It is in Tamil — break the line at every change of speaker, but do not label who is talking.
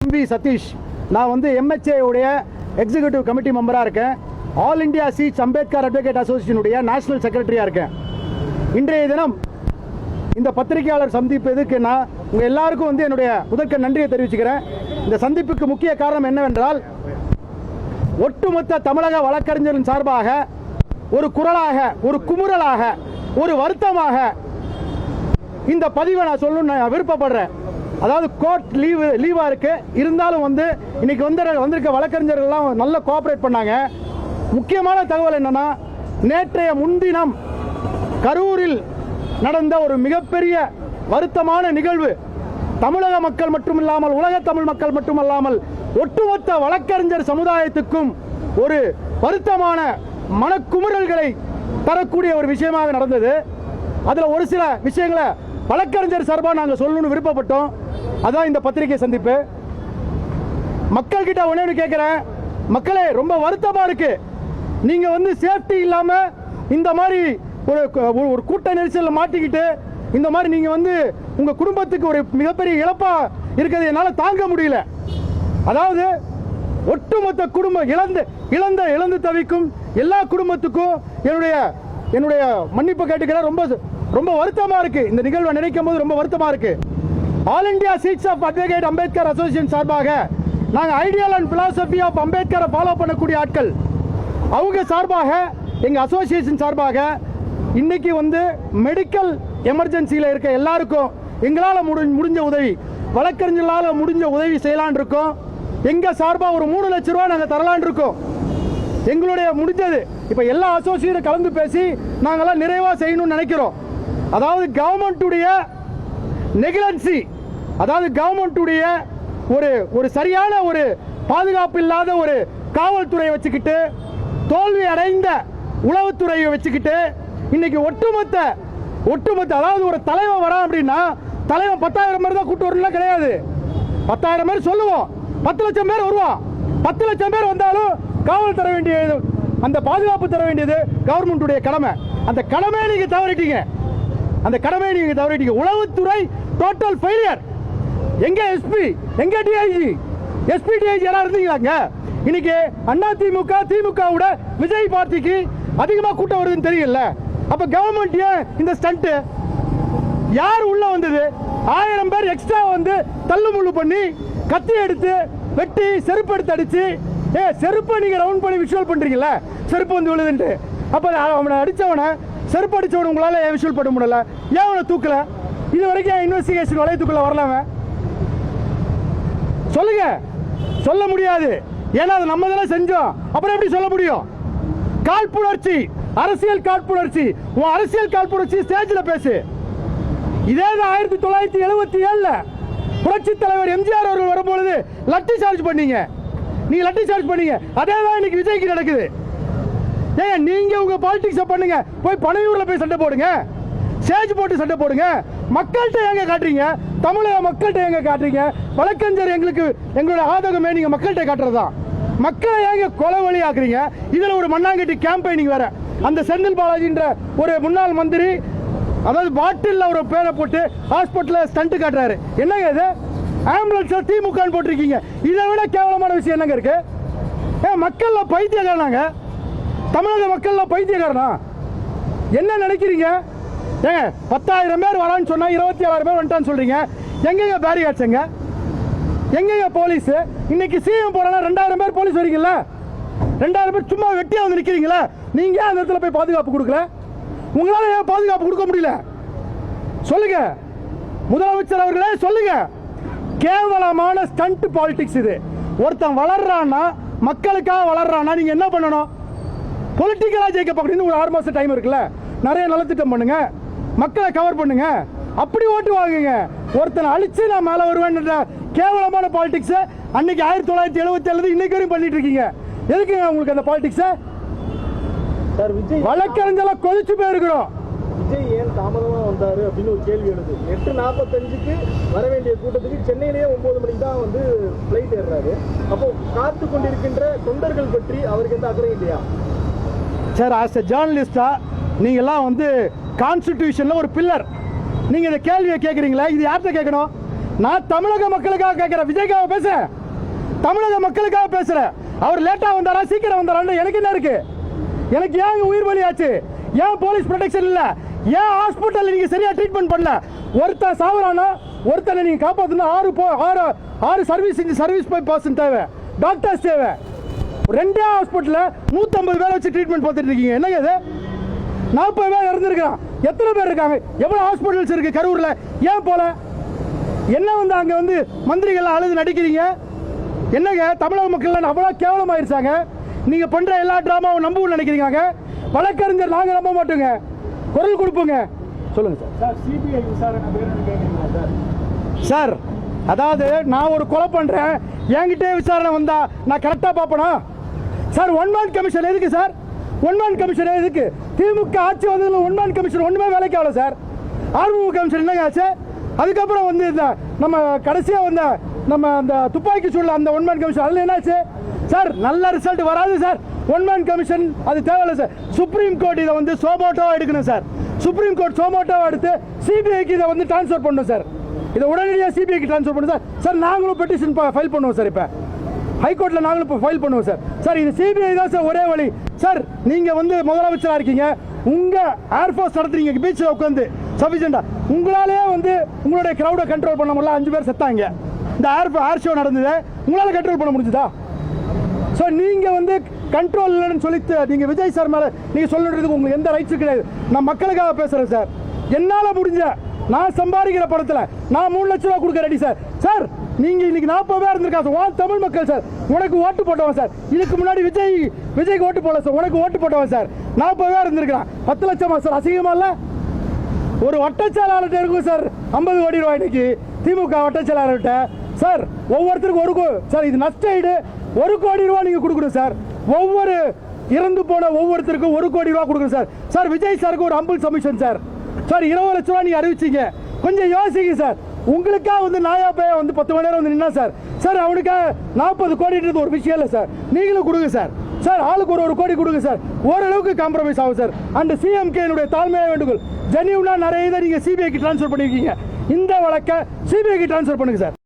எம்பி சதீஷ். நான் வந்து MHA உடைய எக்ஸிக்யூட்டிவ் கமிட்டி மெம்பராக இருக்கேன். All India seats Ambedkar advocate அசோசியேஷனுடைய நேஷனல் செக்ரட்டரியாக இருக்கேன். இன்றைய தினம் இந்த பத்திரிகையாளர் சந்திப்பு எதுக்குன்னா, உங்கள் எல்லாருக்கும் வந்து என்னுடைய முதற்க நன்றியை தெரிவிச்சுக்கிறேன். இந்த சந்திப்புக்கு முக்கிய காரணம் என்னவென்றால், ஒட்டுமொத்த தமிழக வழக்கறிஞரின் சார்பாக ஒரு குரலாக, ஒரு குமுறலாக, ஒரு வருத்தமாக இந்த பதிவை நான் சொல்லணும்னு நான் விருப்பப்படுறேன். அதாவது கோர்ட் லீவாக இருக்கு, இருந்தாலும் வந்து இன்னைக்கு வந்திருக்க வழக்கறிஞர்கள்லாம் நல்ல கோஆப்ரேட் பண்ணாங்க. முக்கியமான தகவல் என்னன்னா, நேற்றைய முன்தினம் கரூரில் நடந்த ஒரு மிகப்பெரிய வருத்தமான நிகழ்வு தமிழக மக்கள் மட்டுமில்லாமல், உலக தமிழ் மக்கள் மட்டுமல்லாமல், ஒட்டுமொத்த வழக்கறிஞர் சமுதாயத்துக்கும் ஒரு வருத்தமான மனக்குமுறல்களை தரக்கூடிய ஒரு விஷயமாக நடந்தது. அதில் ஒரு சில விஷயங்களை வழக்கறிஞர் சார்பாக நாங்கள் சொல்லணும்னு விருப்பப்பட்டோம். அதான் இந்த பத்திரிகை சந்திப்பு. மக்கள் கிட்ட ஒன்று கேட்குறேன், மக்களே ரொம்ப வருத்தமாக இருக்கு. நீங்கள் வந்து சேஃப்டி இல்லாமல் இந்த மாதிரி ஒரு கூட்ட நெரிசலில் மாட்டிக்கிட்டு இந்த மாதிரி நீங்கள் வந்து உங்கள் குடும்பத்துக்கு ஒரு மிகப்பெரிய இழப்பாக இருக்கிறது என்னால் தாங்க முடியல. அதாவது ஒட்டுமொத்த குடும்பம் இழந்து தவிக்கும் எல்லா குடும்பத்துக்கும் என்னுடைய மன்னிப்பு கேட்டுக்கிறேன். ரொம்ப வருத்தமா இருக்கு. இந்த நிகழ்வை நினைக்கும் போது ரொம்ப வருத்தமா இருக்கு. All India seats of advocate Ambedkar association சார்பாக நாங்கள் ஐடியல் அண்ட் பிலாசபி ஆஃப் அம்பேத்கரை ஃபாலோ பண்ணக்கூடிய ஆட்கள், அவங்க சார்பாக, எங்க அசோசியேஷன் சார்பாக இன்னைக்கு வந்து மெடிக்கல் எமர்ஜென்சியில் இருக்க எல்லாருக்கும் எங்களால் முடிஞ்ச உதவி, வழக்கறிஞர்களால் முடிஞ்ச உதவி செய்யலான் இருக்கோம். எங்க சார்பாக ஒரு 3 லட்சம் ரூபாய் நாங்கள் தரலான் இருக்கோம். எங்களுடைய முடிஞ்சது இப்போ எல்லா அசோசியேட்டும் கலந்து பேசி நாங்களாம் நிறைவாக செய்யணும்னு நினைக்கிறோம். அதாவது கவர்மெண்ட்டுடைய நெக்லன்சி, அதாவது கவர்மெண்ட்டுடைய ஒரு சரியான ஒரு பாதுகாப்பு இல்லாத ஒரு காவல்துறையை வச்சுக்கிட்டு, தோல்வி அடைந்த உளவுத்துறையை வச்சுக்கிட்டு இன்னைக்கு ஒட்டுமொத்த அதாவது ஒரு தலைவன் வரான் அப்படின்னா தலைவன் 10,000 பேர் தான் கூட்டு வரலாம் கிடையாது. 10,000 பேர் சொல்லுவோம், 10 லட்சம் பேர் வருவான். 10 லட்சம் பேர் வந்தாலும் காவல் தர வேண்டியது, அந்த பாதுகாப்பு தர வேண்டியது கவர்மெண்ட்டுடைய கடமை. அந்த கடமையை நீங்க தவறிட்டீங்க. உளவுத்துறை டோட்டல் ஃபெயிலியர். எங்க எஸ்பி, எங்க டிஐஜி, எஸ்பி டிஐஜி யாரா இருந்தீங்களாங்க? இன்னைக்கு அதிமுக திமுகவோட விஜய் பார்ட்டிக்கு அதிகமாக கூட்டம் வருதுன்னு தெரியல. அப்ப கவர்மெண்ட் ஏன் இந்த ஸ்டண்ட்? யார் உள்ள வந்தது? 1000 பேர் எக்ஸ்ட்ரா வந்து தள்ளுமுள்ளு பண்ணி கத்தி எடுத்து வெட்டி செருப்பு எடுத்து அடிச்சு, செருப்பை நீங்க ரவுண்ட் பண்ணி விஷுவல் பண்றீங்கல்ல, செருப்பு வந்து விழுதுன்ட்டு. அப்ப அவனை அடிச்சவனை, செருப்பு அடிச்சவனை உங்களால ஏன் விஷுவல் பண்ண முடியல? ஏன் அவனை தூக்கல? இது வரைக்கும் இன்வெஸ்டிகேஷன் வளையத்துக்குள்ள வரலாம? சொல்லுங்க. சொல்ல முடியாது. ஏன்னா அது நம்ம தானே செஞ்சோம். அப்புறம் எப்படி சொல்ல முடியும்? காழ்ப்புணர்ச்சி, அரசியல் காழ்ப்புணர்ச்சி. உன் அரசியல் காழ்ப்புணர்ச்சி ஸ்டேஜில் பேசு. இதே 1977 புரட்சி தலைவர் எம்ஜிஆர் அவர்கள் வரும்பொழுது லட்டி சார்ஜ் பண்ணீங்க. நீங்க லட்டி சார்ஜ் பண்ணீங்க. அதே தான் இன்னைக்கு விஜய்க்கு நடக்குது. ஏன் நீங்க உங்க பாலிடிக்ஸ் பண்ணுங்க, போய் பனையூர்ல போய் சண்டை போடுங்க, ஸ்டேஜ் போட்டு சண்டை போடுங்க. மக்கள்கிட்ட எங்க காட்டுறீங்க? தமிழக மக்கள்கிட்ட எங்க காட்டுறீங்க? வழக்கறிஞர் எங்களுடைய ஆதகமே நீங்க மக்கள்கிட்ட காட்டுறதுதான். மக்களை ஏங்க கொலை ஆக்குறீங்க? இதுல ஒரு மண்ணாங்கட்டி கேம்பெயினிங் வேற. அந்த செந்தில் பாலாஜின்ற ஒரு முன்னாள் மந்திரி, அதாவது பாட்டில் ஒரு பேரை போட்டு ஹாஸ்பிட்டல் ஸ்டண்ட் காட்டுறாரு. என்னங்க இது? ஆம்புலன்ஸ் திமுக போட்டிருக்கீங்க. இதை விட கேவலமான விஷயம் என்னங்க இருக்கு? மக்கள்ல பைத்தியக்காரனாங்க, தமிழக மக்கள்ல பைத்தியக்காரனா? என்ன நினைக்கிறீங்க? 10,000 பேர் வரான்னு சொன்னா 27,000 பேர் வந்துட்டான்னு சொல்றீங்க. எங்கெங்க பேரிகார்ட்ஸ்? எங்கெங்க போலீஸ்? இன்னைக்கு சிஎம் போறா 2,000 பேர் போலீஸ் வரீங்கல்ல, 2,000 பேர் சும்மா வெட்டியா வந்து நிக்கிறீங்களா? நீங்க அந்த இடத்துல போய் பாதுகாப்பு கொடுக்கல? உங்களால ஏன் பாதுகாப்பு கொடுக்க முடியல? சொல்லுங்க முதலமைச்சர் அவர்களே, சொல்லுங்க. கேவலமான ஸ்டண்ட் பாலிடிக்ஸ் இது. ஒருத்தன் வளர்றான்னா, மக்களுக்காக வளர்றான்னா நீங்க என்ன பண்ணணும்? பொலிட்டிக்கலா ஜெயிக்க பார்க்கணும். ஒரு 6 மாசம் டைம் இருக்குல்ல, நிறைய நலத்திட்டம் பண்ணுங்க, மக்களை கவர் பண்ணுங்க, அப்படி ஓட்டு வாங்குங்க. ஒருத்தனை அழிச்சு நான் மேல வருவேன் கேவலமான பாலிடிக்ஸ் அன்னைக்கு 1977 இன்னைக்கு வரையும் பண்ணிட்டு இருக்கீங்க. எதுக்குங்க உங்களுக்கு அந்த பாலிடிக்ஸ்? வழக்கறிஞர்ல கொதிச்சு போயிருக்கிறோம்.
விஜய் ஏன் தாமதமா வந்தாரு அப்படின்னு ஒரு கேள்வி எழுது. 8:45க்கு வர வேண்டிய கூட்டத்துக்கு சென்னையிலேயே 9 மணிக்கு தான் வந்து பிளைட் ஏறுறாரு. அப்போ காத்து கொண்டிருக்கின்ற தொண்டர்கள் பற்றி அவருக்கு எந்த அக்கறை இல்லையா?
சார், ஆஸ் எ ஜேர்னலிஸ்டா நீங்கெல்லாம் வந்து கான்ஸ்டிடியூஷன்ல ஒரு பில்லர். நீங்க இந்த கேள்வியை கேட்குறீங்களா? இது யார்கிட்ட கேட்கணும்? நான் தமிழக மக்களுக்காக கேட்கிறேன், விஜய்க்காக பேசுறேன், தமிழக மக்களுக்காக பேசுறேன். அவர் லேட்டா வந்தாரா சீக்கிரம் வந்தாரா எனக்கு என்ன இருக்கு? எனக்கு ஏன் உயிர் பலி ஆச்சு? ஏன் போலீஸ் ப்ரொடெக்ஷன் இல்ல? ஏன் ஹாஸ்பிட்டல் நீங்க சரியா ட்ரீட்மெண்ட் பண்ணல? ஒருத்தன் சாவறானா, ஒருத்தனை நீங்க காப்பாத்தணும். ஆறு சர்வீஸ் பர்சன் தேவை, டாக்டர்ஸ் தேவை. ரெண்டே ஹாஸ்பிட்டல்ல 150 பேர் வச்சு ட்ரீட்மெண்ட் பார்த்துட்டு இருக்கீங்க. என்னங்க இது? 40 பேர் இறந்துருக்கான். எத்தனை பேர் இருக்காங்க? எவ்வளவு ஹாஸ்பிட்டல்ஸ் இருக்கு கரூர்ல? ஏன் போல? என்ன வந்து அங்க வந்து மந்திரிகள் அழுது நடிக்கிறீங்க? என்னங்க தமிழக மக்கள் அவ்வளவு கேவலமாயிருச்சாங்க? நீங்க பண்ற எல்லா டிராமாவும் நம்புன்னு நினைக்கிறீங்க? வழக்கறிஞர் நாங்க நம்ப மாட்டோங்க, குரல் கொடுப்போங்க. சொல்லுங்க சார்.
சார் சிபிஐ விசாரணை வேணும்னு கேட்குறீங்களா சார்?
சார் அதாவது நான் ஒரு கொலை பண்றேன், என்கிட்டே விசாரணை வந்தா நான் கரெக்டா பார்ப்பனா? சார் ஒன் மேன் கமிஷன் எதுக்கு சார்? ஒன் மேன் கமிஷன் எதுக்கு? திமுக ஆட்சி வந்ததுல ஒன் மேன் கமிஷன் ஒண்ணுமே வேலைக்கு ஆகல சார். ஆர்வ கமிஷன் என்னங்க ஆச்சு? அதுக்கப்புறம் வந்து இந்த நம்ம கடைசியா வந்த நம்ம அந்த துப்பாக்கி சூழல் அந்த ஒன் மேன் கமிஷன் அதுல என்னாச்சு சார்? நல்ல ரிசல்ட் வராது சார். ஒன் மேன் கமிஷன் அது தேவையில்லை சார். சுப்ரீம் கோர்ட் இதை வந்து சோமோட்டோவா எடுக்கணும் சார். சுப்ரீம் கோர்ட் சோமோட்டோவா எடுத்து சிபிஐக்கு இதை வந்து டிரான்ஸ்ஃபர் பண்ணணும் சார். இதை உடனடியாக சிபிஐக்கு ட்ரான்ஸ்ஃபர் பண்ணும் சார். சார் நாங்களும் பெட்டிஷன் ஃபைல் பண்ணுவோம் சார். இப்போ ஹைகோர்ட்டில் நாங்களும் இப்போ ஃபைல் பண்ணுவோம் சார். சார் இது சிபிஐ தான் சார் ஒரே வழி. சார் நீங்கள் வந்து முதலமைச்சராக இருக்கீங்க, உங்கள் ஏர்ஃபோர்ஸ் நடத்துறீங்க பீச்சில் உட்காந்து சஃபிஷியண்டா. உங்களாலே வந்து உங்களுடைய க்ரௌடை கண்ட்ரோல் பண்ண முடியல. 5 பேர் செத்தாங்க. இந்த ஏர் ஷோ நடந்தது, உங்களால் கண்ட்ரோல் பண்ண முடிஞ்சுதா? ஸோ நீங்கள் வந்து கண்ட்ரோல் இல்லைன்னு சொல்லி நீங்கள் விஜய் சார் மேலே நீங்கள் சொல்லுறதுக்கு உங்களுக்கு எந்த ரைட்ஸும் கிடையாது. நான் மக்களுக்காக பேசுகிறேன் சார். என்னால் முடிஞ்ச நான் சம்பாதிக்கிற படத்தில் நான் 3 லட்ச ரூபா கொடுக்க ரெடி சார். சார் நீங்க இன்னைக்கு 40 பேர் இருந்திருக்காங்க. தமிழ் மக்கள் சார் உனக்கு ஓட்டு போட்டவன் சார். இதுக்கு முன்னாடி விஜய்க்கு ஓட்டு போடல சார், உனக்கு ஓட்டு போட்டவன் சார். 40 பேர் இருந்திருக்கான். 10 லட்சமா சார்? அசிங்கமா இல்ல? ஒரு வட்டச்செயலாளர்கிட்ட இருக்கும் சார் 50 கோடி ரூபாய் இன்னைக்கு திமுக வட்டச்செயலாளர்கிட்ட சார். ஒவ்வொருத்தருக்கும் சார் இது நஷ்டஈடு 1 கோடி ரூபாய் நீங்க கொடுக்கணும் சார். ஒவ்வொரு இறந்து போன ஒவ்வொருத்தருக்கும் 1 கோடி ரூபாய் கொடுக்கணும் சார். சார் விஜய் சாருக்கு ஒரு அம்பிள் சமிஷன் சார். சார் 20 லட்ச ரூபாய் நீங்க அறிவிச்சீங்க. கொஞ்சம் யோசிங்க சார். உங்களுக்கா வந்து நாயா பையன் வந்து 10 மணி நேரம் வந்து நின்னா சார். சார் அவனுக்காக 40 கோடின்றது ஒரு விஷயம் இல்லை சார். நீங்களும் கொடுங்க சார். சார் ஆளுக்கு ஒரு கோடி கொடுங்க சார். ஓரளவுக்கு காம்ப்ரமைஸ் ஆகும் சார். அண்ட் சிஎம்கே தாழ்மையான வேண்டுகோள், ஜெனியூனா நிறைய இதை நீங்க சிபிஐக்கு டிரான்ஸ்ஃபர் பண்ணிருக்கீங்க. இந்த வழக்கை சிபிஐக்கு டிரான்ஸ்ஃபர் பண்ணுங்க சார்.